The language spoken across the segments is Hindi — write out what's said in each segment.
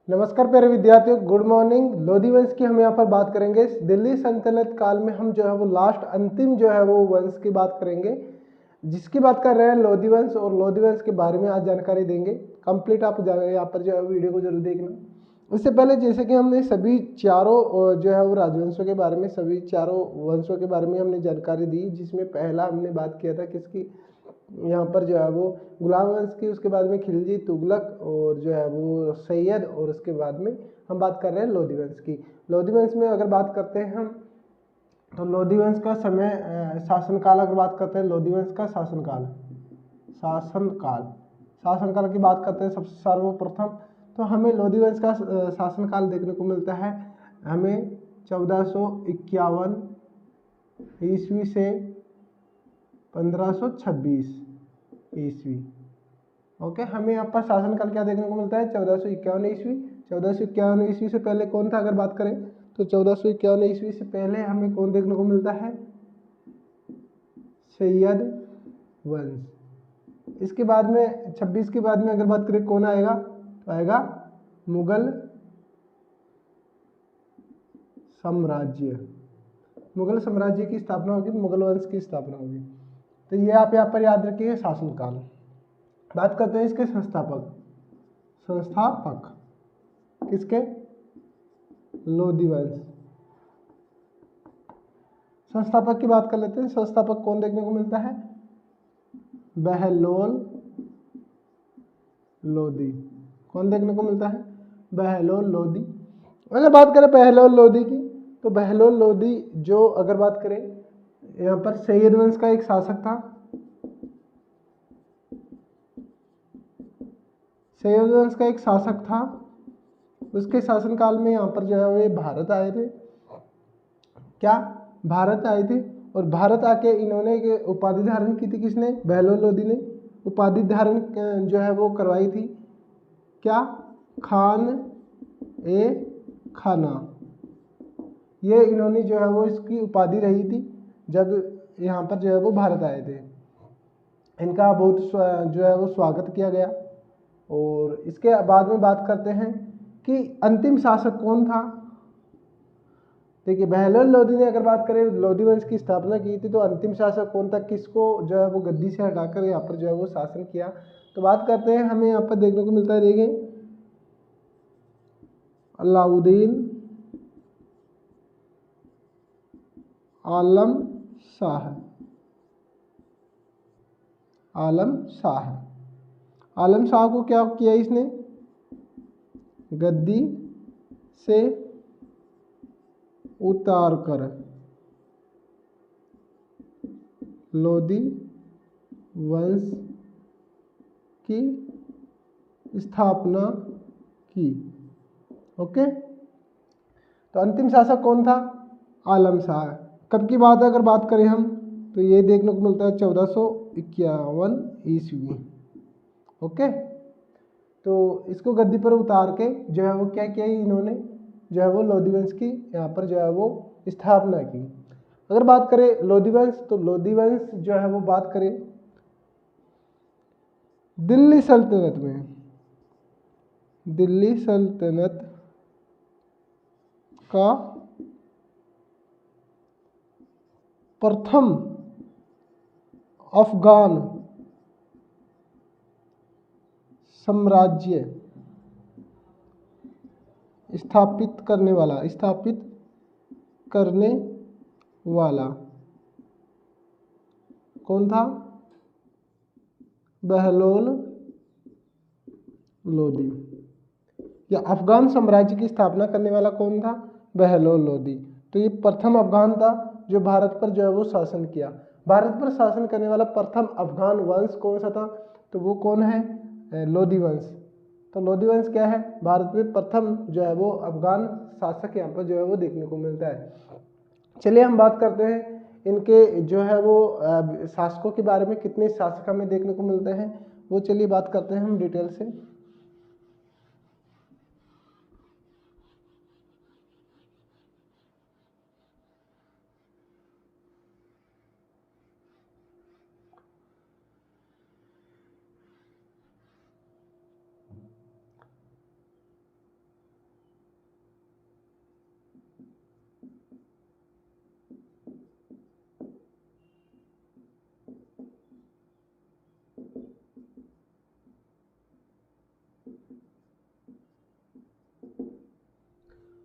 नमस्कार प्यारे विद्यार्थियों, गुड मॉर्निंग। लोधी वंश की हम यहाँ पर बात करेंगे। दिल्ली सल्तनत काल में हम जो है वो लास्ट अंतिम जो है वो वंश की बात करेंगे, जिसकी बात कर रहे हैं लोधी वंश। और लोधी वंश के बारे में आज जानकारी देंगे। कंप्लीट आप यहाँ पर जो है वीडियो को जरूर देखना। उससे पहले जैसे कि हमने सभी चारों जो है वो राजवंशों के बारे में, सभी चारों वंशों के बारे में हमने जानकारी दी, जिसमें पहला हमने बात किया था किसकी, यहाँ पर जो है वो गुलाम वंश की, उसके बाद में खिलजी, तुगलक और जो है वो सैयद, और उसके बाद में हम बात कर रहे हैं लोधी वंश की। लोधी वंश में अगर बात करते हैं हम, तो लोधी वंश का समय शासनकाल अगर बात करते हैं, लोधी वंश का शासनकाल शासनकाल की बात करते हैं सबसे सर्वप्रथम, तो हमें लोधी वंश का शासनकाल देखने को मिलता है हमें 1451 ईस्वी से 1526 ईस्वी। ओके, हमें यहाँ पर शासनकाल क्या देखने को मिलता है, 1451 ईस्वी। 1451 ईस्वी से पहले कौन था अगर बात करें, तो 1451 ईस्वी से पहले हमें कौन देखने को मिलता है, सैयद वंश। इसके बाद में 26 के बाद में अगर बात करें कौन आएगा, तो आएगा मुगल साम्राज्य। मुगल साम्राज्य की स्थापना होगी, मुगल वंश की स्थापना होगी। तो ये आप यहाँ पर याद रखिए शासनकाल। बात करते हैं इसके संस्थापक किसके, लोधी वंश। संस्थापक की बात कर लेते हैं। संस्थापक कौन देखने को मिलता है, बहलोल लोधी। कौन देखने को मिलता है, बहलोल लोधी। अगर बात करें बहलोल लोधी की, तो बहलोल लोधी जो अगर बात करें यहाँ पर सैयद वंश का एक शासक था। सैयद वंश का एक शासक था, उसके शासनकाल में यहाँ पर जो है वे भारत आए थे। क्या, भारत आए थे। और भारत आके इन्होंने उपाधि धारण की थी, किसने, बहलोल लोधी ने उपाधि धारण जो है वो करवाई थी। क्या, खान ए खाना। ये इन्होंने जो है वो इसकी उपाधि रही थी जब यहाँ पर जो है वो भारत आए थे। इनका बहुत जो है वो स्वागत किया गया। और इसके बाद में बात करते हैं कि अंतिम शासक कौन था। देखिए, बहलोल लोधी ने अगर बात करें लोधी वंश की स्थापना की थी, तो अंतिम शासक कौन था, किसको जो है वो गद्दी से हटाकर यहाँ पर जो है वो शासन किया। तो बात करते हैं, हमें यहाँ पर देखने को मिलता है, देखिए अलाउद्दीन आलम शाह। आलम शाह को क्या किया इसने, गद्दी से उतार कर लोधी वंश की स्थापना की। ओके, तो अंतिम शासक कौन था, आलम शाह। कब की बात है अगर बात करें हम, तो ये देखने को मिलता है 1451 ईस्वी। ओके, तो इसको गद्दी पर उतार के जो है वो क्या किया इन्होंने, जो है वो लोधी वंश की यहाँ पर जो है वो स्थापना की। अगर बात करें लोधी वंश, तो लोधी वंश जो है वो बात करें दिल्ली सल्तनत में, दिल्ली सल्तनत का प्रथम अफगान साम्राज्य स्थापित करने वाला कौन था, बहलोल लोधी। या अफगान साम्राज्य की स्थापना करने वाला कौन था, बहलोल लोधी। तो ये प्रथम अफगान था जो भारत पर जो है वो शासन किया। भारत पर शासन करने वाला प्रथम अफगान वंश कौन सा था, तो वो कौन है, लोधी वंश। तो लोधी वंश क्या है, भारत में प्रथम जो है वो अफगान शासक यहाँ पर जो है वो देखने को मिलता है। चलिए हम बात करते हैं इनके जो है वो शासकों के बारे में, कितने शासक हमें देखने को मिलते हैं वो चलिए बात करते हैं हम डिटेल से।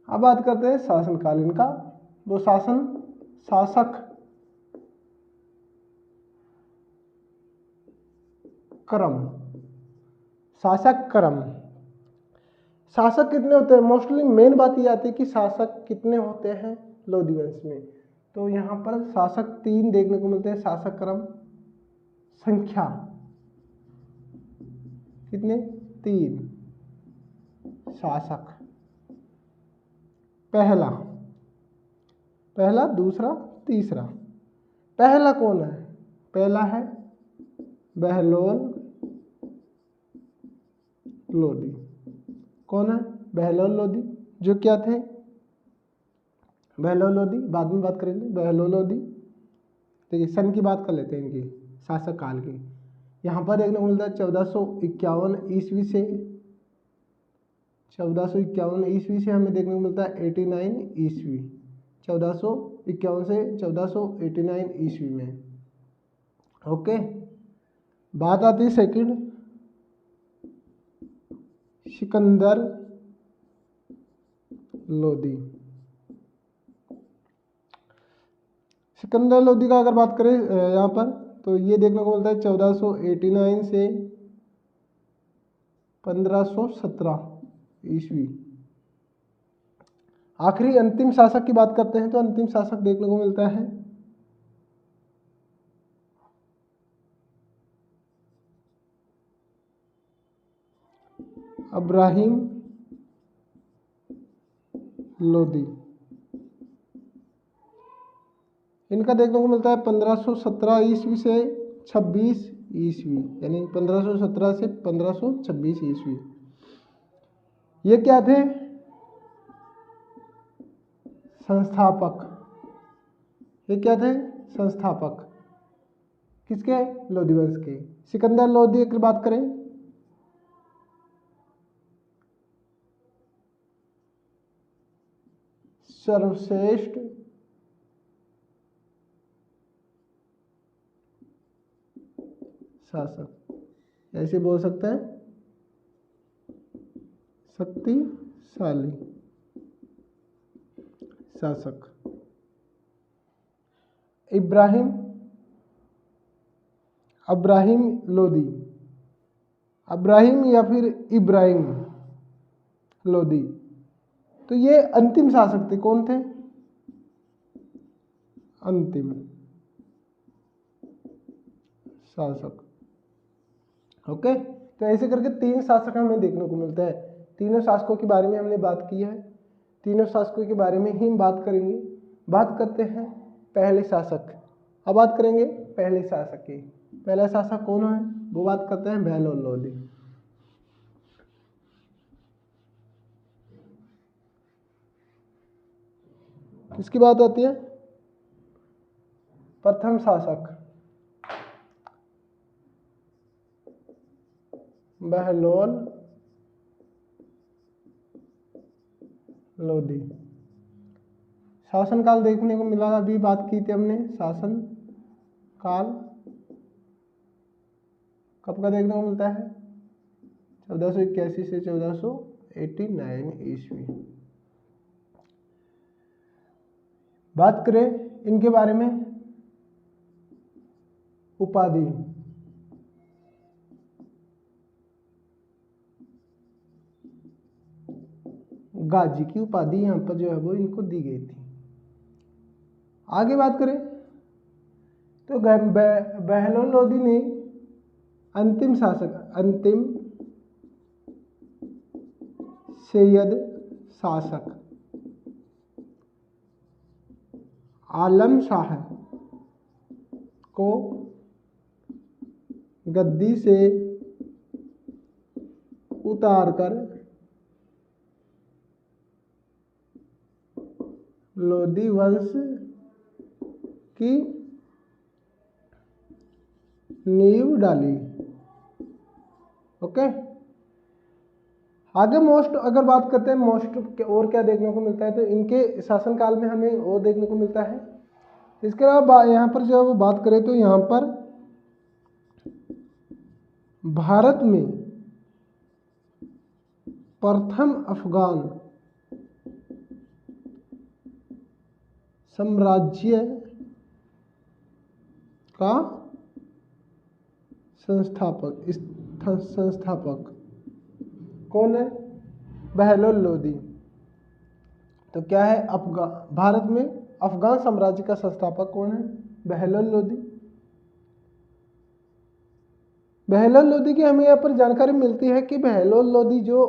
अब बात करते हैं शासनकालीन का। वो शासक क्रम। शासक क्रम, शासक कितने होते हैं? मोस्टली मेन बात ये आती है कि शासक कितने होते हैं लोधी वंश में। तो यहाँ पर शासक 3 देखने को मिलते हैं। शासक क्रम संख्या कितने? 3 शासक। पहला, दूसरा, तीसरा। पहला कौन है? पहला है बहलोल लोधी। कौन है? बहलोल लोधी। जो क्या थे? बहलोल लोधी, बाद में बात करेंगे। बहलोल लोधी, देखिए सन की बात कर लेते हैं इनकी, शासक काल की। यहाँ पर देखने को मिलता है 1451 ईस्वी से, 1451 ईस्वी से हमें देखने को मिलता है 89 ईस्वी। 1451 से 1489 ईस्वी में। ओके, बात आती है सेकंड, सिकंदर लोधी। सिकंदर लोधी का अगर बात करें यहाँ पर, तो ये देखने को मिलता है 1489 से 1517 ईस्वी। आखिरी अंतिम शासक की बात करते हैं, तो अंतिम शासक देखने को मिलता है इब्राहिम लोधी। इनका देखने को मिलता है 1517 ईस्वी से 26 ईस्वी, यानी 1517 से 1526 ईस्वी। ये क्या थे? संस्थापक। ये क्या थे? संस्थापक। किसके? लोधी वंश के। सिकंदर लोधी की बात करें, सर्वश्रेष्ठ शासक, ऐसे बोल सकते हैं, शक्तिशाली शासक। इब्राहिम लोधी, इब्राहिम या फिर इब्राहिम लोधी। तो ये अंतिम शासक थे। कौन थे? अंतिम शासक। ओके, तो ऐसे करके 3 शासक हमें देखने को मिलते हैं। तीनों शासकों के बारे में हमने बात की है। तीनों शासकों के बारे में ही हम बात करेंगे। बात करते हैं पहले शासक। अब बात करेंगे पहले शासक की। पहला शासक कौन है? वो बात करते हैं बहलोल लोधी। किसकी बात आती है? प्रथम शासक बहलोल लोधी। शासनकाल देखने को मिला, अभी बात की थी हमने। शासन काल कब का देखने को मिलता है? 1481 से 1489 ईस्वी। बात करें इनके बारे में, उपाधि। गाजी की उपाधि यहाँ पर जो है वो इनको दी गई थी। आगे बात करें तो बहलोल लोधी ने अंतिम सैयद शासक आलम शाह को गद्दी से उतारकर लोधी वंश की नींव डाली। ओके, आगे मोस्ट अगर बात करते हैं, मोस्ट और क्या देखने को मिलता है, तो इनके शासनकाल में हमें वो देखने को मिलता है। इसके अलावा यहाँ पर जब बात करें तो यहाँ पर भारत में प्रथम अफगान साम्राज्य का संस्थापक कौन है? बहलोल लोदी। तो क्या है? भारत में अफगान साम्राज्य का संस्थापक कौन है? बहलोल लोदी। बहलोल लोदी की हमें यहाँ पर जानकारी मिलती है कि बहलोल लोदी जो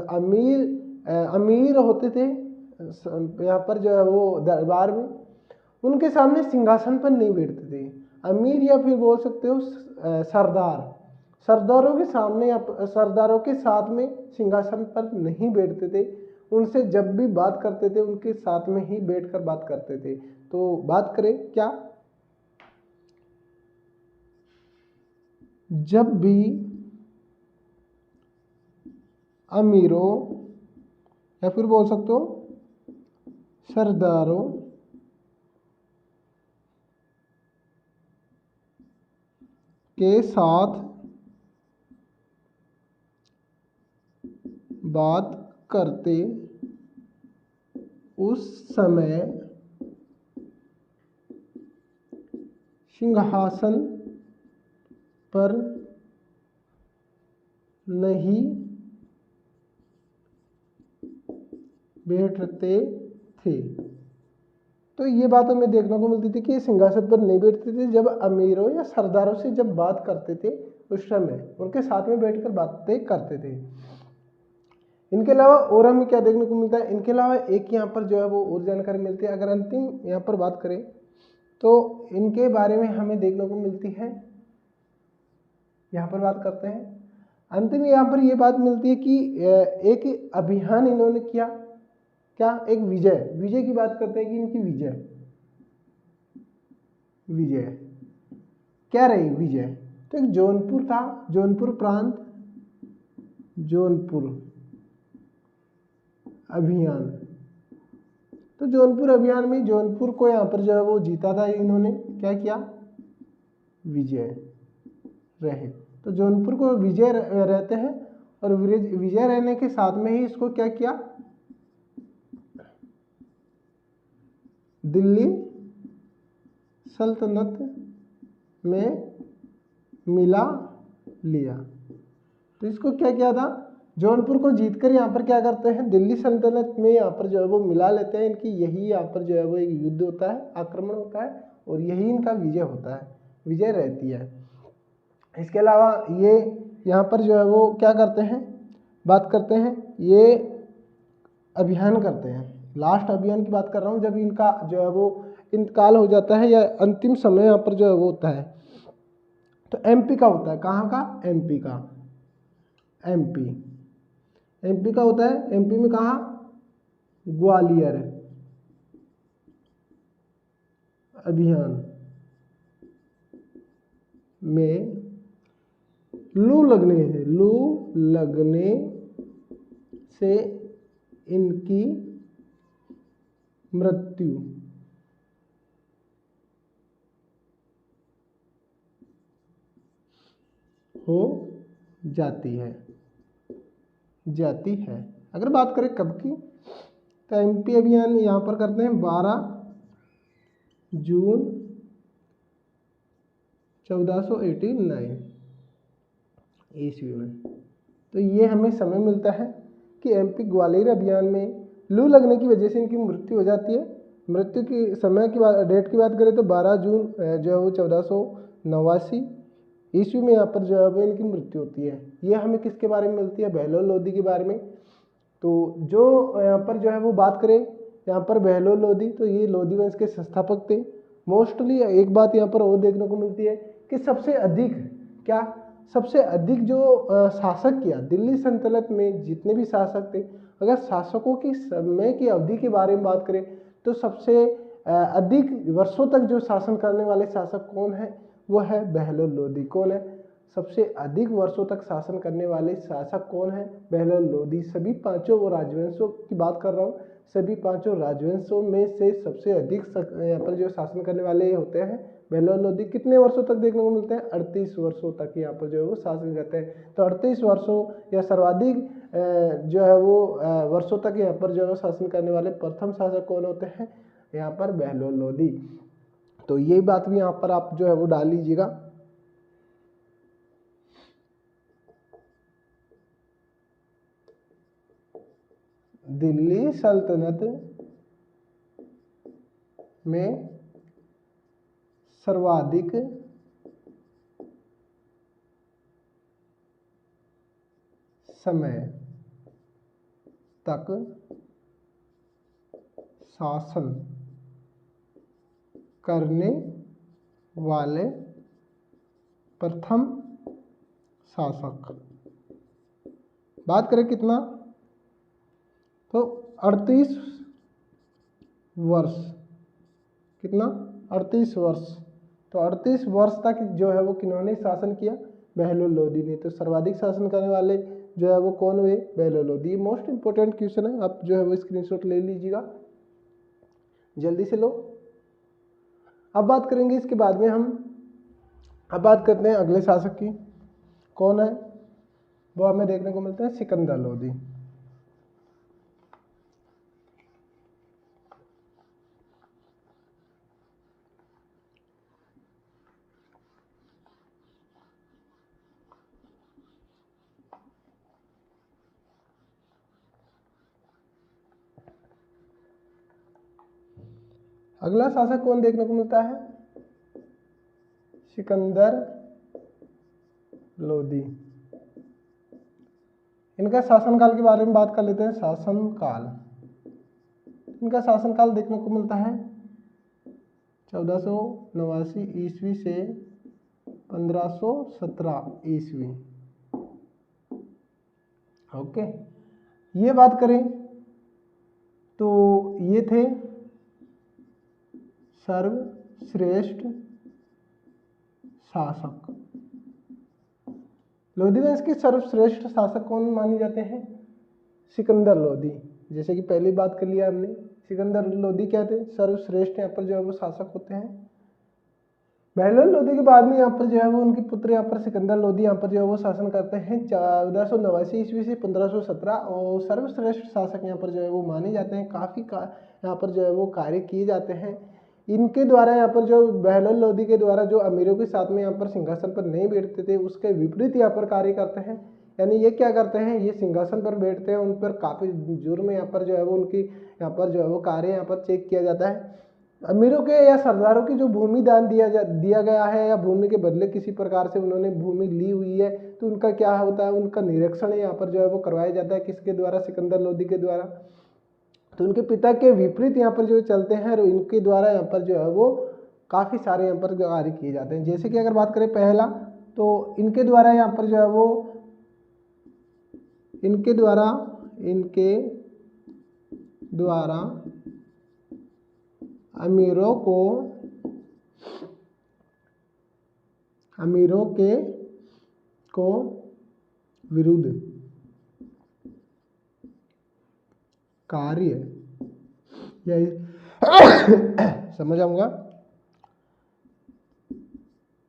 अमीर होते थे यहाँ पर जो है वो दरबार में, उनके सामने सिंहासन पर नहीं बैठते थे। अमीर या फिर बोल सकते हो सरदारों के सामने, सरदारों के साथ में सिंहासन पर नहीं बैठते थे। उनसे जब भी बात करते थे उनके साथ में ही बैठकर बात करते थे। तो बात करें क्या? जब भी अमीरों या फिर बोल सकते हो सरदारों के साथ बात करते उस समय सिंहासन पर नहीं बैठते थे। तो ये बात हमें देखने को मिलती थी कि सिंहासन पर नहीं बैठते थे। जब अमीरों या सरदारों से जब बात करते थे उस समय उनके साथ में बैठकर बातें करते थे। इनके अलावा और हमें क्या देखने को मिलता है? इनके अलावा एक यहाँ पर जो है वो और जानकारी मिलती है। अगर अंतिम यहाँ पर बात करें तो इनके बारे में हमें देखने को मिलती है, यहाँ पर बात करते हैं। अंतिम यहाँ पर ये बात मिलती है कि एक अभियान इन्होंने किया, क्या? एक विजय की बात करते हैं कि इनकी विजय क्या रही? विजय तो एक जौनपुर था, जौनपुर प्रांत, जौनपुर अभियान। तो जौनपुर अभियान में जौनपुर को यहाँ पर जो है वो जीता था इन्होंने। क्या किया? विजय रहे। तो जौनपुर को विजय रहते हैं और विजय रहने के साथ में ही इसको क्या किया? दिल्ली सल्तनत में मिला लिया। तो इसको क्या किया था? जौनपुर को जीतकर यहाँ पर क्या करते हैं? दिल्ली सल्तनत में यहाँ पर जो है वो मिला लेते हैं। इनकी यही यहाँ पर जो है वो एक युद्ध होता है, आक्रमण होता है और यही इनका विजय होता है, विजय रहती है। इसके अलावा ये यहाँ पर जो है वो क्या करते हैं? बात करते हैं, ये अभियान करते हैं। लास्ट अभियान की बात कर रहा हूँ, जब इनका जो है वो इंतकाल हो जाता है या अंतिम समय यहाँ पर जो है वो होता है। तो एमपी का होता है। कहाँ का? एमपी का। एमपी का होता है। एमपी में कहाँ? ग्वालियर अभियान में लू लगने से इनकी मृत्यु हो जाती है। अगर बात करें कब की, तो एमपी अभियान यहाँ पर करते हैं 12 जून 1489 ईस्वी में। तो ये हमें समय मिलता है कि एमपी ग्वालियर अभियान में लू लगने की वजह से इनकी मृत्यु हो जाती है। मृत्यु की समय की बात, डेट की बात करें तो 12 जून जो है वो 1489 ईस्वी में यहाँ पर जो है वो इनकी मृत्यु होती है। ये हमें किसके बारे में मिलती है? बहलोल लोदी के बारे में। तो जो यहाँ पर जो है वो बात करें यहाँ पर बहलोल लोदी, तो ये लोदी वंश के संस्थापक थे। मोस्टली एक बात यहाँ पर और देखने को मिलती है कि सबसे अधिक जो शासक किया दिल्ली सल्तनत में, जितने भी शासक थे, अगर शासकों की समय की अवधि के बारे में बात करें तो सबसे अधिक वर्षों तक जो शासन करने वाले शासक कौन है? वो है बहलोल लोदी। कौन है? सबसे अधिक वर्षों तक शासन करने वाले शासक कौन है? बहलोल लोदी। सभी पांचों वो राजवंशों की बात कर रहा हूँ, सभी पांचों राजवंशों में से सबसे अधिक यहाँ पर जो शासन करने वाले होते हैं बहलोल लोदी। कितने वर्षों तक देखने को मिलते हैं? 38 वर्षों तक यहाँ पर जो है वो शासन करते हैं। तो 38 वर्षों या सर्वाधिक जो है वो वर्षों तक यहाँ पर जो है शासन करने वाले प्रथम शासक कौन होते हैं, यहाँ पर बहलोल लोदी। तो ये बात भी यहाँ पर आप जो है वो डाल लीजिएगा। दिल्ली सल्तनत में सर्वाधिक समय तक शासन करने वाले प्रथम शासक। बात करें कितना, तो 38 वर्ष। कितना, 38 वर्ष। तो 38 वर्ष तक जो है वो किन्होंने शासन किया, बहलोल लोदी ने। तो सर्वाधिक शासन करने वाले जो है वो कौन हुए, Bahlol Lodi. Most important question है, आप जो है वो स्क्रीनशॉट ले लीजिएगा, जल्दी से लो। अब बात करेंगे इसके बाद में हम, अब बात करते हैं अगले शासक की। कौन है वो हमें देखने को मिलते हैं, सिकंदर लोदी। अगला शासक कौन देखने को मिलता है, सिकंदर लोदी। इनका शासनकाल के बारे में बात कर लेते हैं। शासनकाल, इनका शासनकाल देखने को मिलता है 1489 ईस्वी से 1517 ईस्वी। ओके, ये बात करें तो ये थे सर्वश्रेष्ठ शासक। लोदी वंश के सर्वश्रेष्ठ शासक कौन माने जाते हैं, सिकंदर लोदी। जैसे कि पहली बात कर लिया हमने, सिकंदर लोदी क्या थे, सर्वश्रेष्ठ यहाँ पर जो है वो शासक होते हैं। बहलोल लोदी के बाद में यहाँ पर जो है वो उनके पुत्र यहाँ पर सिकंदर लोदी यहाँ पर जो है वो शासन करते हैं 1489 ईस्वी से 1517। और सर्वश्रेष्ठ शासक यहाँ पर जो है वो माने जाते हैं। काफ़ी यहाँ पर जो है वो कार्य किए जाते हैं इनके द्वारा। यहाँ पर जो बहलोल लोदी के द्वारा जो अमीरों के साथ में यहाँ पर सिंहासन पर नहीं बैठते थे, उसके विपरीत यहाँ पर कार्य करते हैं। यानी ये क्या करते हैं, ये सिंहासन पर बैठते हैं, उन पर काफ़ी जुर्म यहाँ पर जो है वो उनकी यहाँ पर जो है वो कार्य यहाँ पर चेक किया जाता है। अमीरों के या सरदारों की जो भूमि दान दिया गया है, या भूमि के बदले किसी प्रकार से उन्होंने भूमि ली हुई है, तो उनका क्या होता है, उनका निरीक्षण यहाँ पर जो है वो करवाया जाता है। किसके द्वारा, सिकंदर लोदी के द्वारा। तो उनके पिता के विपरीत यहाँ पर जो चलते हैं, और इनके द्वारा यहाँ पर जो है वो काफ़ी सारे यहाँ पर कार्य किए जाते हैं। जैसे कि अगर बात करें पहला, तो इनके द्वारा यहाँ पर जो है वो इनके द्वारा अमीरों को विरुद्ध कार्य, यही समझ आऊंगा,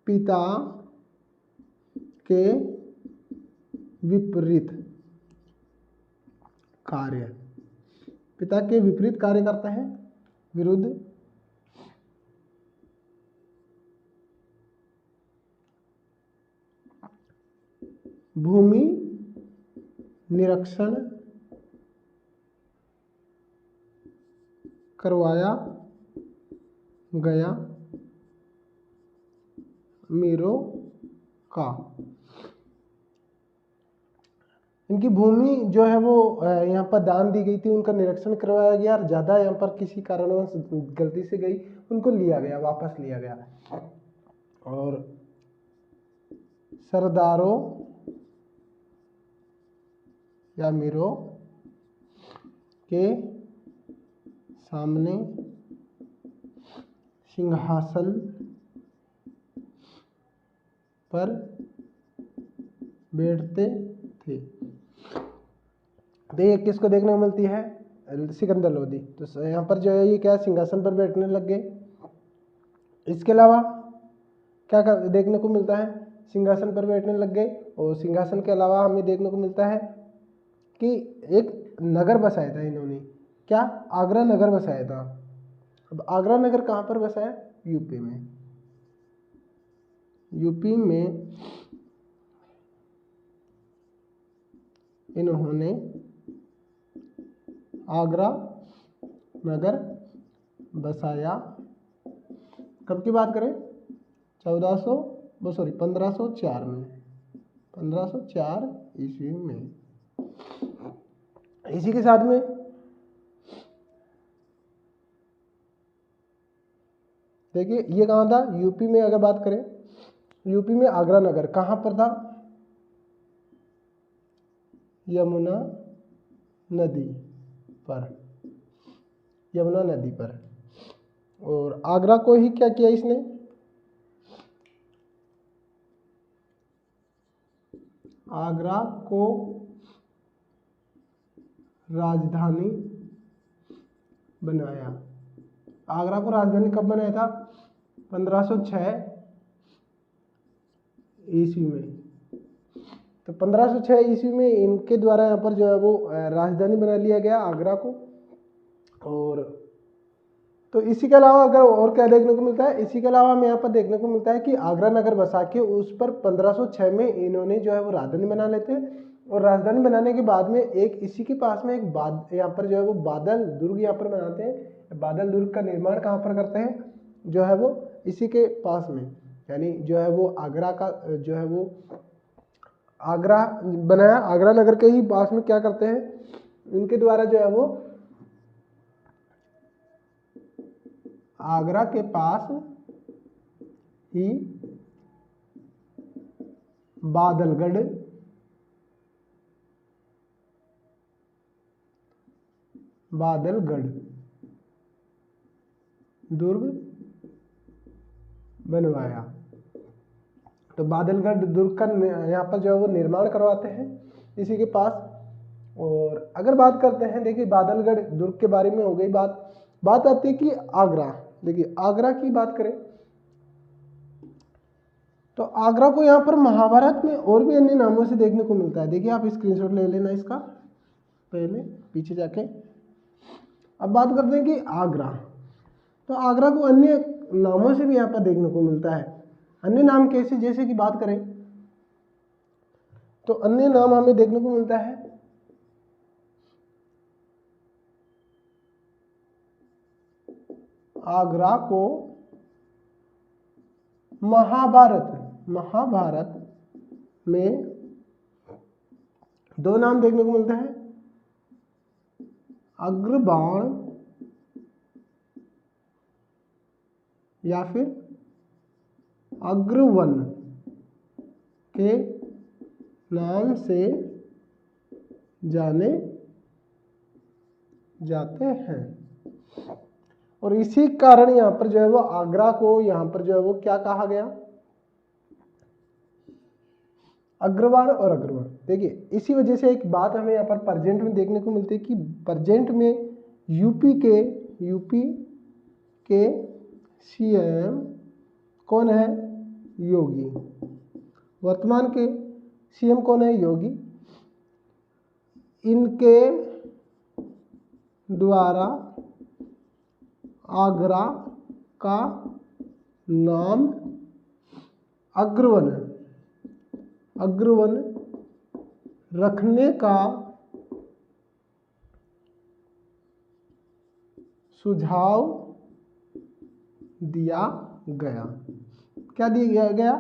पिता के विपरीत कार्य, पिता के विपरीत कार्य करते हैं, विरुद्ध भूमि निरीक्षण करवाया गया अमीरों का। इनकी भूमि जो है वो यहाँ पर दान दी गई थी, उनका निरीक्षण करवाया गया, और ज़्यादा यहाँ पर किसी कारणवश गलती से गई, उनको लिया गया, वापस लिया गया। और सरदारों या अमीरों के सामने सिंहासन पर बैठते थे। देखिए किसको देखने को मिलती है, सिकंदर लोदी। तो यहाँ पर जो है ये क्या, सिंहासन पर बैठने लग गए। इसके अलावा क्या देखने को मिलता है, सिंहासन पर बैठने लग गए। और सिंहासन के अलावा हमें देखने को मिलता है कि एक नगर बसाया था इन्होंने, क्या, आगरा नगर बसाया था। अब आगरा नगर कहाँ पर बसा है, यूपी में। यूपी में इन्होंने आगरा नगर बसाया। कब की बात करें, 1504 में, 1504 ईस्वी में। इसी के साथ में देखिए ये कहाँ था, यूपी में। अगर बात करें यूपी में आगरा नगर कहाँ पर था, यमुना नदी पर, यमुना नदी पर। और आगरा को ही क्या किया इसने, आगरा को राजधानी बनाया। आगरा को राजधानी कब बनाया था, 1506 ईस्वी में। तो 1506 ईस्वी में इनके द्वारा यहाँ पर जो है वो राजधानी बना लिया गया आगरा को। और तो इसी के अलावा अगर और क्या देखने को मिलता है, इसी के अलावा हमें यहाँ पर देखने को मिलता है कि आगरा नगर बसा के उस पर 1506 में इन्होंने जो है वो राजधानी बना लेते हैं। और राजधानी बनाने के बाद में एक इसी के पास में एक यहाँ पर जो है वो बादल दुर्ग यहाँ पर बनाते हैं। बादल दुर्ग का निर्माण कहाँ पर करते हैं, जो है वो इसी के पास में, यानी जो है वो आगरा का जो है वो आगरा बनाया, आगरा नगर के ही पास में क्या करते हैं, इनके द्वारा जो है वो आगरा के पास ही बादलगढ़ दुर्ग बनवाया। तो बादलगढ़ दुर्ग का यहाँ पर जो है वो निर्माण करवाते हैं इसी के पास। और अगर बात करते हैं, देखिए बादलगढ़ दुर्ग के बारे में हो गई बात आती है कि आगरा, देखिए आगरा की बात करें तो आगरा को यहाँ पर महाभारत में और भी अन्य नामों से देखने को मिलता है। देखिए आप स्क्रीनशॉट ले लेना इसका, पहले पीछे जाके। अब बात करते हैं कि आगरा, तो आगरा को अन्य नामों से भी यहाँ पर देखने को मिलता है। अन्य नाम कैसे, जैसे कि बात करें तो अन्य नाम हमें देखने को मिलता है आगरा को महाभारत में दो नाम देखने को मिलते हैं, अग्रबाण या फिर अग्रवन के नाम से जाने जाते हैं। और इसी कारण यहाँ पर जो है वो आगरा को यहाँ पर जो है वो क्या कहा गया, अग्रवाल और अग्रवाल। देखिए इसी वजह से एक बात हमें यहाँ पर प्रेजेंट में देखने को मिलती है कि प्रेजेंट में यूपी के सीएम कौन है, योगी। वर्तमान के सीएम कौन है, योगी। इनके द्वारा आगरा का नाम अग्रवन रखने का सुझाव दिया गया। क्या दिया गया,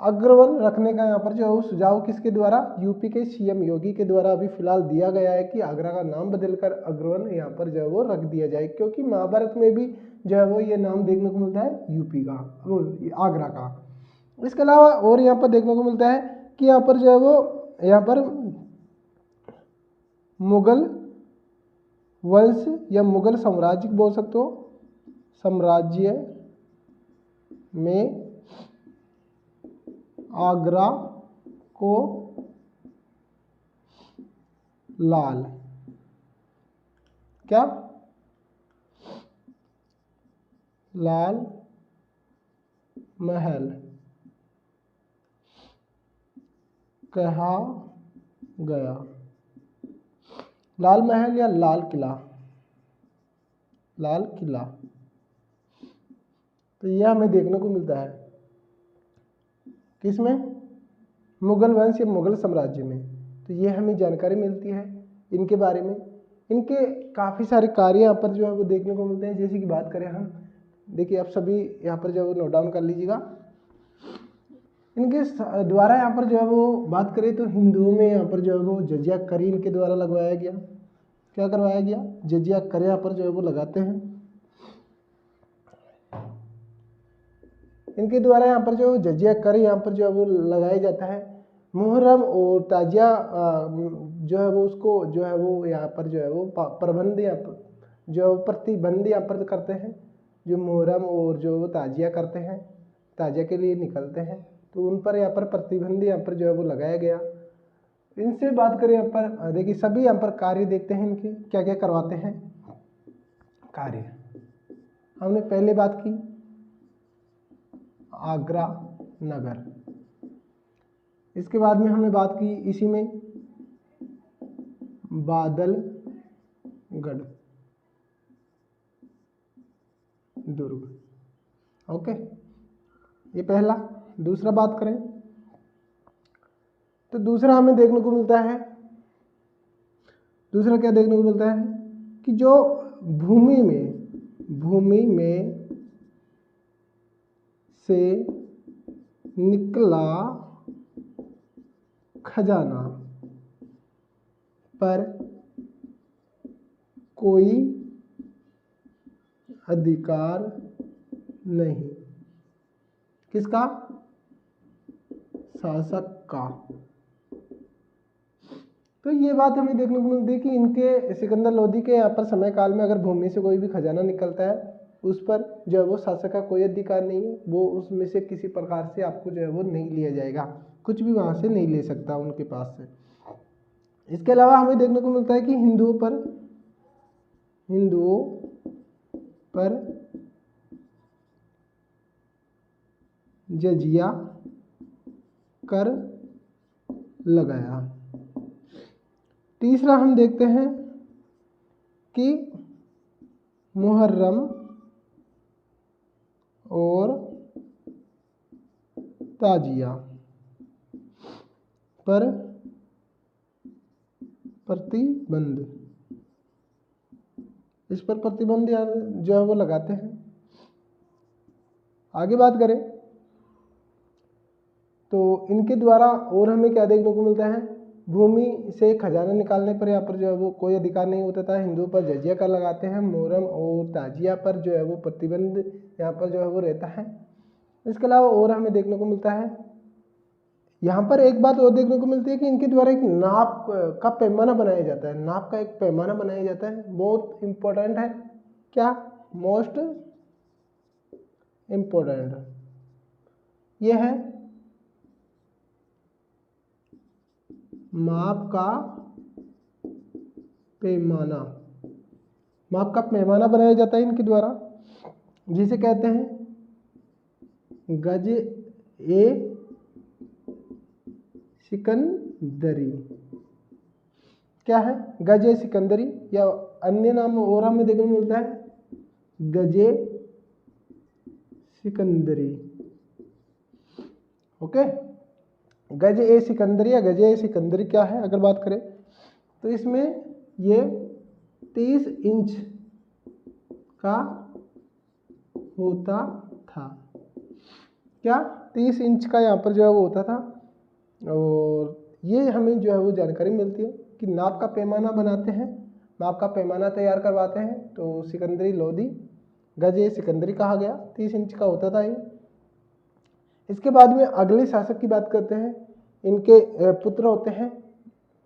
अग्रवन रखने का यहाँ पर जो सुझाव किसके द्वारा, यूपी के सीएम योगी के द्वारा अभी फिलहाल दिया गया है कि आगरा का नाम बदलकर अग्रवन यहाँ पर जो है वो रख दिया जाए। क्योंकि महाभारत में भी जो है वो ये नाम देखने को मिलता है यूपी का, आगरा का। इसके अलावा और यहाँ पर देखने को मिलता है कि यहाँ पर जो है वो यहाँ पर मुगल वंश या मुगल साम्राज्य बोल सकते हो, साम्राज्य में आगरा को लाल महल कहा गया। लाल महल या लाल किला, लाल किला, तो यह हमें देखने को मिलता है किसमें, मुगल वंश या मुगल साम्राज्य में। तो ये हमें जानकारी मिलती है इनके बारे में। इनके काफ़ी सारे कार्य यहाँ पर जो है वो देखने को मिलते हैं। जैसे कि बात करें हम, देखिए आप सभी यहाँ पर जो है वो नोट डाउन कर लीजिएगा। इनके द्वारा यहाँ पर जो है वो बात करें तो हिंदुओं में यहाँ पर जो है वो जजिया कर इनके द्वारा लगवाया गया। क्या करवाया गया, जजिया कर यहाँ पर जो है वो लगाते हैं। इनके द्वारा यहाँ पर जो जजिया कर यहाँ पर जो है वो लगाया जाता है। मुहर्रम और ताजिया जो है वो उसको जो है वो यहाँ पर जो है वो प्रबंध यहाँ पर जो प्रतिबंध यहाँ पर करते हैं। जो मुहर्रम और जो वो ताजिया करते हैं, ताजिया के लिए निकलते हैं, तो उन पर यहाँ पर प्रतिबंध यहाँ पर जो है वो लगाया गया। इनसे बात करें यहाँ पर, देखिए सभी यहाँ पर कार्य देखते हैं इनके क्या क्या करवाते हैं कार्य। हमने पहले बात की आगरा नगर, इसके बाद में हमने बात की इसी में बादलगढ़ दुर्ग। ओके, ये पहला। दूसरा बात करें तो दूसरा हमें देखने को मिलता है, दूसरा क्या देखने को मिलता है कि जो भूमि में से निकला खजाना पर कोई अधिकार नहीं। किसका, शासक का। तो ये बात हमें देखने को मिलती है कि इनके सिकंदर लोदी के यहाँ पर समय काल में अगर भूमि से कोई भी खजाना निकलता है उस पर जो है वो शासक का कोई अधिकार नहीं है, वो उसमें से किसी प्रकार से आपको जो है वो नहीं लिया जाएगा, कुछ भी वहाँ से नहीं ले सकता उनके पास से। इसके अलावा हमें देखने को मिलता है कि हिंदुओं पर जजिया कर लगाया। तीसरा हम देखते हैं कि मुहर्रम और ताजिया पर प्रतिबंध, इस पर प्रतिबंध जो है वो लगाते हैं। आगे बात करें तो इनके द्वारा और हमें क्या देखने को मिलता है, भूमि से खजाना निकालने पर यहाँ पर जो है वो कोई अधिकार नहीं होता था। हिंदुओं पर जजिया कर लगाते हैं। मुहर्रम और ताजिया पर जो है वो प्रतिबंध यहाँ पर जो है वो रहता है। इसके अलावा और हमें देखने को मिलता है, यहाँ पर एक बात और देखने को मिलती है कि इनके द्वारा एक नाप का पैमाना बनाया जाता है। नाप का एक पैमाना बनाया जाता है, बहुत इम्पोर्टेंट है। क्या, मोस्ट इम्पोर्टेंट, यह है माप का पैमाना। माप का पैमाना बनाया जाता है इनके द्वारा, जिसे कहते हैं गज ए सिकंदरी। क्या है, गज ए सिकंदरी, या अन्य नाम और हमें देखने को मिलता है गजे सिकंदरी। ओके, गज ए सिकंदरी या गजे ए सिकंदरी क्या है, अगर बात करें तो इसमें ये 30 इंच का होता था। क्या, 30 इंच का यहाँ पर जो है वो होता था। और ये हमें जो है वो जानकारी मिलती है कि नाप का पैमाना बनाते हैं, नाप का पैमाना तैयार करवाते हैं, तो सिकंदरी लोदी गजे सिकंदरी कहा गया। 30 इंच का होता था ये। इसके बाद में अगले शासक की बात करते हैं। इनके पुत्र होते हैं,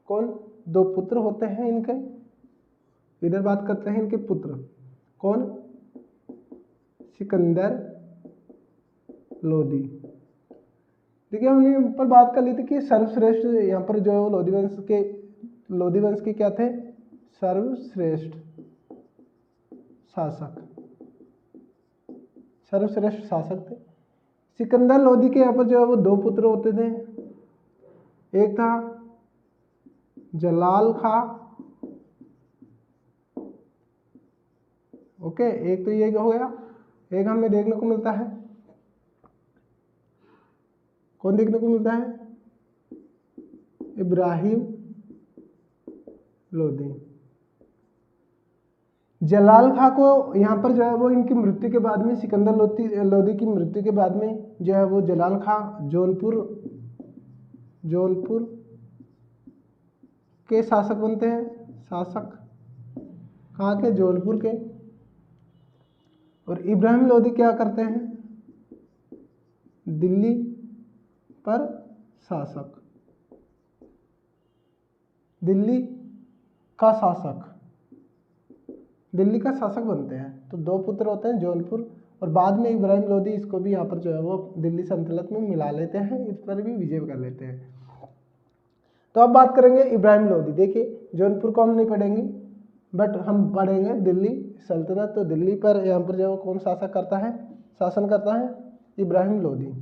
कौन, 2 पुत्र होते हैं इनके। इधर बात करते हैं इनके पुत्र, कौन, सिकंदर लोदी। देखिए हमने ऊपर बात कर ली थी कि सर्वश्रेष्ठ यहाँ पर जो लोधी वंश के क्या थे, सर्वश्रेष्ठ शासक थे। सिकंदर लोधी के यहाँ पर जो है वो 2 पुत्र होते थे। एक था जलाल खां ओके, एक तो ये हो गया। एक हमें देखने को मिलता है, कौन देखने को मिलता है? इब्राहिम लोदी। जलाल खां को यहाँ पर जो है वो इनकी मृत्यु के बाद में, सिकंदर लोदी की मृत्यु के बाद में जो है वो जलाल खां जौनपुर के शासक बनते हैं। शासक कहाँ के? जौनपुर के। और इब्राहिम लोदी क्या करते हैं? दिल्ली पर शासक, दिल्ली का शासक, दिल्ली का शासक बनते हैं। तो दो पुत्र होते हैं, जौनपुर, और बाद में इब्राहिम लोदी इसको भी यहाँ पर जो है वो दिल्ली सल्तनत में मिला लेते हैं, इस पर भी विजय कर लेते हैं। तो अब बात करेंगे इब्राहिम लोदी। देखिए, जौनपुर को हम नहीं पढ़ेंगे, बट हम पढ़ेंगे दिल्ली सल्तनत। तो दिल्ली पर यहाँ पर जो कौन शासन करता है? इब्राहिम लोदी।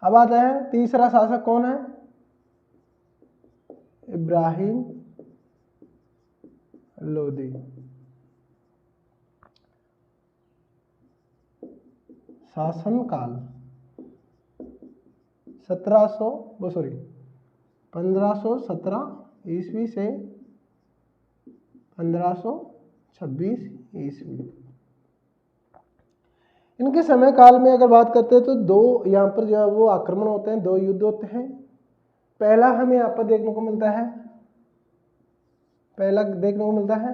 अब आता है तीसरा शासक, कौन है? इब्राहिम लोदी। शासनकाल 1517 ईस्वी से 1526 ईस्वी। इनके समय काल में अगर बात करते हैं तो दो यहाँ पर जो है वो आक्रमण होते हैं, दो युद्ध होते हैं। पहला हमें यहाँ पर देखने को मिलता है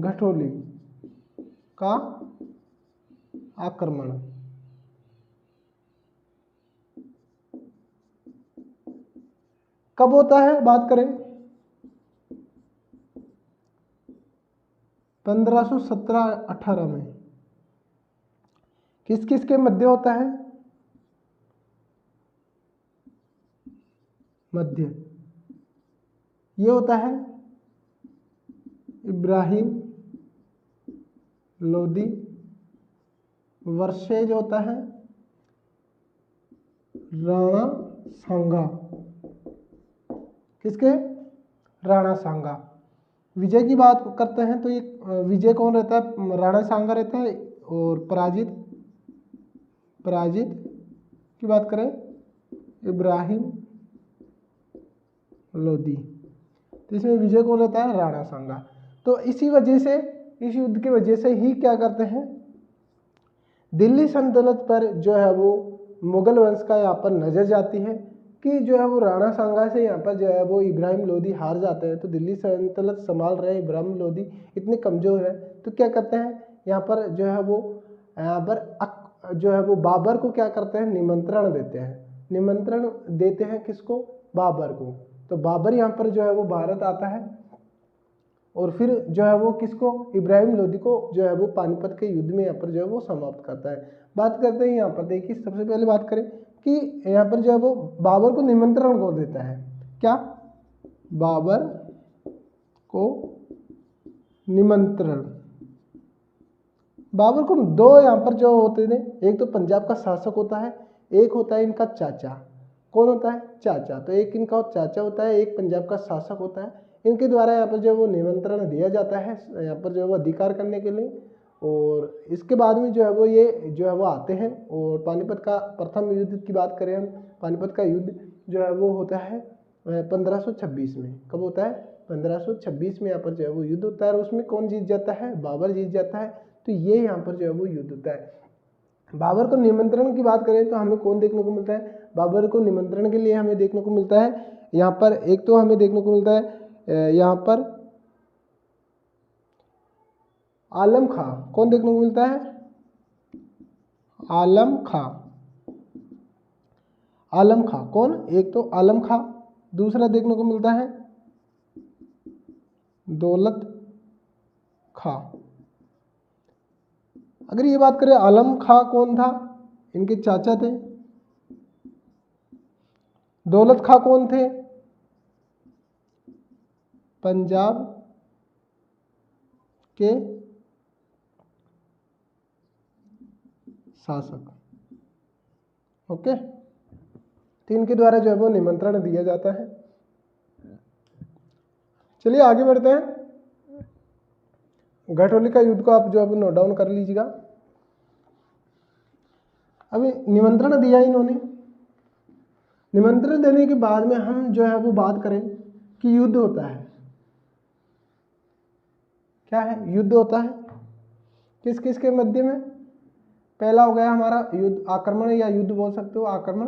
घटोली का आक्रमण। कब होता है? बात करें 1517-18 में। किस किस के मध्य होता है? मध्य ये होता है इब्राहिम लोदी वर्सेज होता है राणा सांगा। किसके? राणा सांगा। विजय की बात करते हैं तो ये विजय कौन रहता है? राणा सांगा रहता है। और पराजित की बात करें इब्राहिम लोदी। तो इसमें विजय कौन रहता है? राणा सांगा। तो इसी वजह से, इस युद्ध की वजह से ही क्या करते हैं, दिल्ली सल्तनत पर जो है वो मुगल वंश का यहाँ पर नजर जाती है कि जो है वो राणा सांगा से यहाँ पर जो है वो इब्राहिम लोदी हार जाते हैं। तो दिल्ली सल्तनत संभाल रहे इब्राहिम लोदी इतने कमजोर है, तो क्या करते हैं यहाँ पर जो है वो जो है वो बाबर को क्या करते हैं? निमंत्रण देते हैं। किसको? बाबर को। तो बाबर यहाँ पर जो है वो भारत आता है और फिर जो है वो किसको? इब्राहिम लोदी को जो है वो पानीपत के युद्ध में यहाँ पर जो है वो समाप्त करता है। बात करते हैं यहाँ पर, देखिए सबसे पहले बात करें कि यहाँ पर जो है वो बाबर को निमंत्रण कौन देता है? क्या? बाबर को निमंत्रण। बाबर को दो यहाँ पर जो होते थे, एक तो पंजाब का शासक होता है, एक होता है इनका चाचा। कौन होता है? चाचा। तो एक इनका चाचा होता है, एक पंजाब का शासक होता है। इनके द्वारा यहाँ पर जो वो निमंत्रण दिया जाता है यहाँ पर जो है वो अधिकार करने के लिए। और इसके बाद में जो है वो ये जो है वो आते हैं। और पानीपत का प्रथम युद्ध की बात करें हम, पानीपत का युद्ध जो है वो होता है 1526 में। कब होता है? 1526 में यहाँ पर जो है वो युद्ध होता है। और उसमें कौन जीत जाता है? बाबर जीत जाता है। तो ये यहाँ पर जो है वो युद्ध होता है। बाबर को निमंत्रण की बात करें तो हमें कौन देखने को मिलता है? बाबर को निमंत्रण के लिए हमें देखने को मिलता है यहाँ पर, एक तो हमें देखने को मिलता है यहाँ पर आलम खां। कौन देखने को मिलता है? आलम खां। कौन? एक तो आलम खां, दूसरा देखने को मिलता है दौलत खां। अगर ये बात करें आलम खां कौन था? इनके चाचा थे। दौलत खां कौन थे? पंजाब के शासक। ओके, तो इनके द्वारा जो है वो निमंत्रण दिया जाता है। चलिए आगे बढ़ते हैं। घटोली का युद्ध को आप जो है नोट डाउन कर लीजिएगा। अभी निमंत्रण दिया इन्होंने, निमंत्रण देने के बाद में हम जो है वो बात करें कि युद्ध होता है, क्या है, युद्ध होता है किस किस के मध्य में। पहला हो गया हमारा युद्ध, आक्रमण या युद्ध बोल सकते हो, आक्रमण।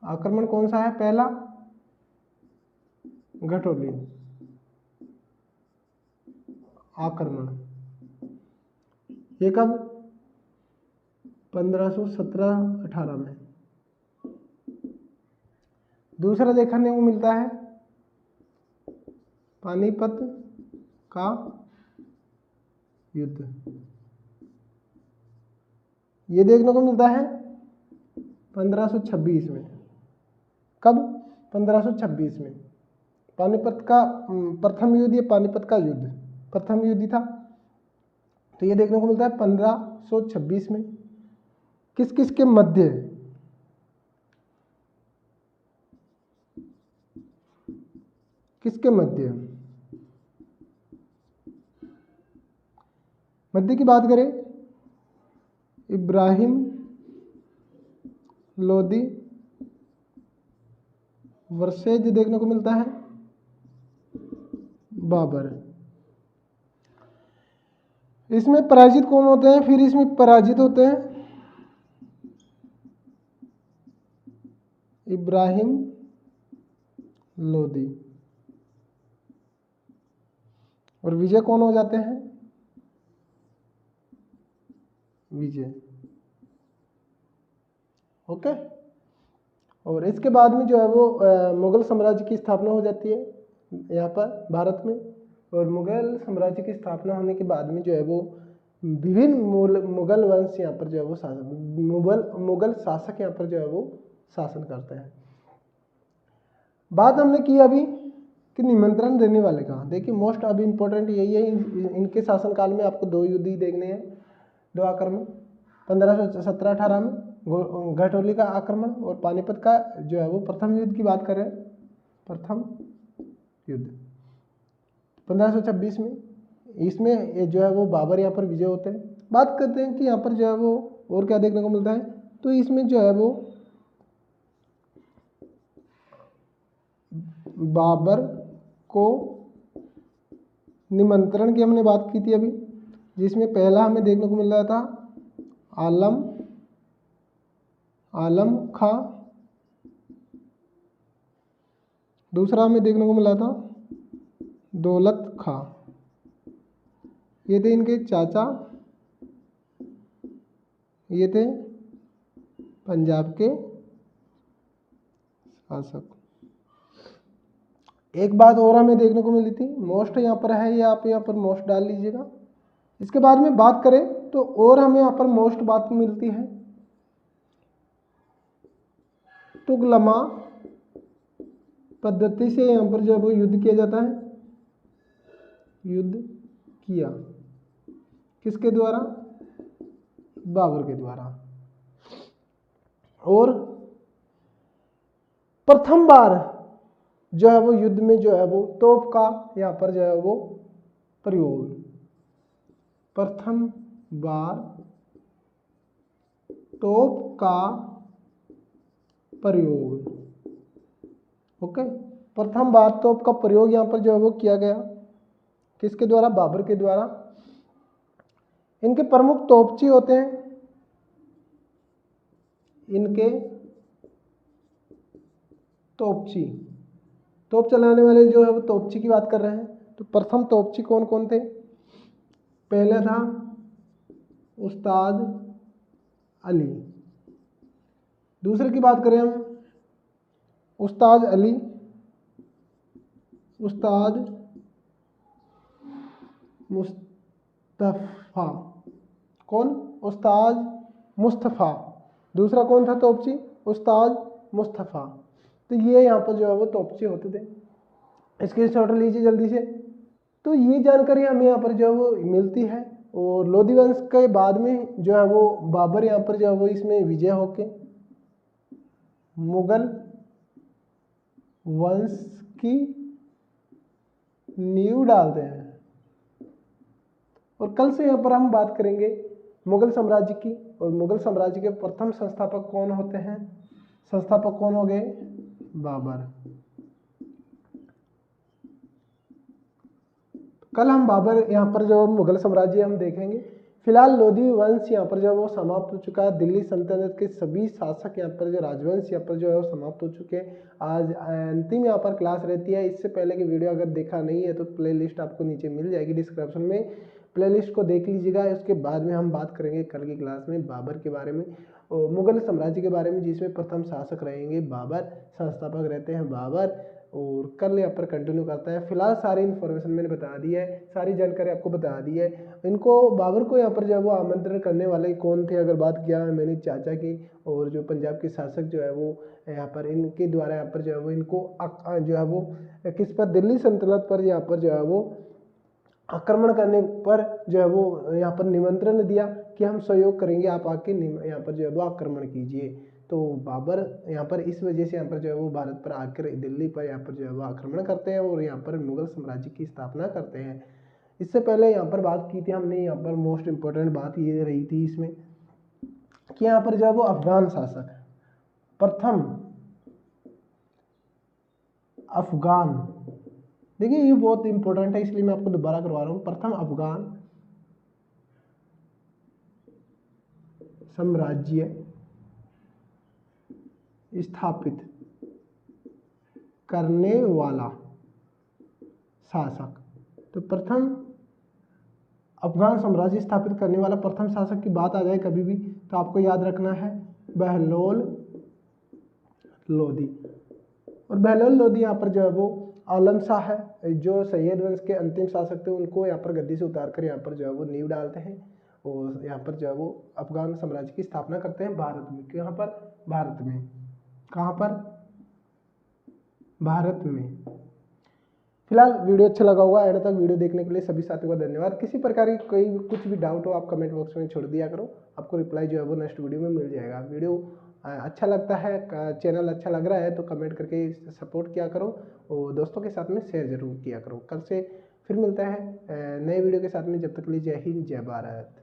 आक्रमण कौन सा है, पहला घटोली आक्रमण। ये कब, 1517-18 में। दूसरा देखने को मिलता है पानीपत का युद्ध, ये देखने को मिलता है 1526 में। कब, 1526 में। पानीपत का प्रथम युद्ध, ये पानीपत का युद्ध प्रथम युद्ध था, तो ये देखने को मिलता है 1526 में। किस किस के मध्य, किसके मध्य, मध्य की बात करें, इब्राहिम लोदी वर्सेज देखने को मिलता है बाबर। इसमें पराजित कौन होते हैं, फिर इसमें पराजित होते हैं इब्राहिम लोदी, और विजय कौन हो जाते हैं, विजय। ओके, और इसके बाद में जो है वो मुगल साम्राज्य की स्थापना हो जाती है यहाँ पर भारत में। और मुगल साम्राज्य की स्थापना होने के बाद में जो है वो विभिन्न मुगल वंश यहाँ पर जो है वो मुगल शासक यहाँ पर जो है वो शासन करते हैं। बात हमने की अभी कि निमंत्रण देने वाले का, देखिए मोस्ट अभी इम्पोर्टेंट यही है, इनके शासनकाल में आपको दो युद्ध ही देखने हैं, दो आक्रमण, 1517-18 में घटोली का आक्रमण और पानीपत का जो है वो प्रथम युद्ध की बात करें, प्रथम युद्ध 1526 में। इसमें जो है वो बाबर यहाँ पर विजय होते हैं। बात करते हैं कि यहाँ पर जो है वो और क्या देखने को मिलता है, तो इसमें जो है वो बाबर को निमंत्रण की हमने बात की थी अभी, जिसमें पहला हमें देखने को मिल रहा था आलम खां, दूसरा हमें देखने को मिला था दौलत खां। ये थे इनके चाचा, ये थे पंजाब के शासक। एक बात और हमें देखने को मिली थी, मोस्ट यहाँ पर है, ये आप यहाँ पर मोस्ट डाल लीजिएगा। इसके बाद में बात करें तो और हमें यहाँ पर मोस्ट बात मिलती है, तुगलमा पद्धति से यहाँ पर जो है वो युद्ध किया जाता है। युद्ध किया किसके द्वारा, बाबर के द्वारा। और प्रथम बार जो है वो युद्ध में जो है वो तोप का यहाँ पर जो है वो प्रयोग, प्रथम बार तोप का प्रयोग। ओके, प्रथम बार तोप का प्रयोग यहाँ पर जो है वो किया गया, किसके द्वारा, बाबर के द्वारा। इनके प्रमुख तोपची होते हैं, इनके तोपची, तोप चलाने वाले जो है वो तोपची की बात कर रहे हैं। तो प्रथम तोपची कौन कौन थे, पहला था उस्ताद अली, दूसरे की बात करें हम उस्ताद अली, उस्ताद मुस्तफ़ा, कौन, उस्ताद मुस्तफ़ा, दूसरा कौन था तोपची, उस्ताद मुस्तफ़ा। तो ये यहाँ पर जो है वो तोपची होते थे। इसके शॉर्ट लीजिए जल्दी से। तो ये जानकारी हमें यहाँ पर जो है वो मिलती है। और लोधी वंश के बाद में जो है वो बाबर यहाँ पर जो है वो इसमें विजय होके मुगल वंश की नींव डालते हैं। और कल से यहाँ पर हम बात करेंगे मुगल साम्राज्य की। और मुगल साम्राज्य के प्रथम संस्थापक कौन होते हैं? संस्थापक कौन हो गए? बाबर। कल हम बाबर यहाँ पर जो मुगल साम्राज्य हम देखेंगे। फिलहाल लोधी वंश यहाँ पर जो वो समाप्त हो चुका है। दिल्ली सल्तनत के सभी शासक यहाँ पर जो राजवंश यहाँ पर जो है वो समाप्त हो चुके हैं। आज अंतिम यहाँ पर क्लास रहती है। इससे पहले की वीडियो अगर देखा नहीं है तो प्लेलिस्ट आपको नीचे मिल जाएगी डिस्क्रिप्शन में, प्लेलिस्ट को देख लीजिएगा। उसके बाद में हम बात करेंगे कल की क्लास में बाबर के बारे में और मुगल साम्राज्य के बारे में, जिसमें प्रथम शासक रहेंगे बाबर, संस्थापक रहते हैं बाबर। और कल यहाँ पर कंटिन्यू करता है। फिलहाल सारी इन्फॉर्मेशन मैंने बता दी है, सारी जानकारी आपको बता दी है। इनको बाबर को यहाँ पर जो है वो आमंत्रण करने वाले कौन थे अगर बात किया मैंने चाचा की, और जो पंजाब के शासक जो है वो यहाँ पर इनके द्वारा यहाँ पर जो है वो इनको जो है वो किस पर, दिल्ली सल्तनत पर यहाँ पर जो है वो आक्रमण करने पर जो है वो यहाँ पर निमंत्रण दिया कि हम सहयोग करेंगे, आप आके यहाँ पर जो है वो आक्रमण कीजिए। तो बाबर यहाँ पर इस वजह से यहाँ पर जो है वो भारत पर आकर दिल्ली पर यहाँ पर जो है वो आक्रमण करते हैं और यहाँ पर मुगल साम्राज्य की स्थापना करते हैं। इससे पहले यहाँ पर बात की थी हमने, यहाँ पर मोस्ट इम्पोर्टेंट बात ये रही थी इसमें कि यहाँ पर जो है वो अफगान शासक, प्रथम अफगान, देखिए ये बहुत इंपॉर्टेंट है इसलिए मैं आपको दोबारा करवा रहा हूँ। प्रथम अफगान साम्राज्य स्थापित करने वाला शासक। तो प्रथम अफगान साम्राज्य स्थापित करने वाला प्रथम शासक की बात आ जाए कभी भी तो आपको याद रखना है बहलोल लोधी। और बहलोल लोधी यहाँ पर जो है वो आलम शाह है, जो सैयद वंश के अंतिम शासक थे, उनको यहाँ पर गद्दी से उतार कर यहाँ पर जो है वो नींव डालते हैं और यहाँ पर जो है वो अफगान साम्राज्य की स्थापना करते हैं भारत में। कहाँ पर? भारत में। कहाँ पर? भारत में। फिलहाल वीडियो अच्छा लगा होगा, एंड तक वीडियो देखने के लिए सभी साथियों का धन्यवाद। किसी प्रकार की कोई कुछ भी डाउट हो आप कमेंट बॉक्स में छोड़ दिया करो, आपको रिप्लाई जो है वो नेक्स्ट वीडियो में मिल जाएगा। वीडियो अच्छा लगता है, चैनल अच्छा लग रहा है तो कमेंट करके सपोर्ट किया करो और दोस्तों के साथ में शेयर जरूर किया करो। कल से फिर मिलता है नए वीडियो के साथ में, जब तक के लिए जय हिंद जय भारत।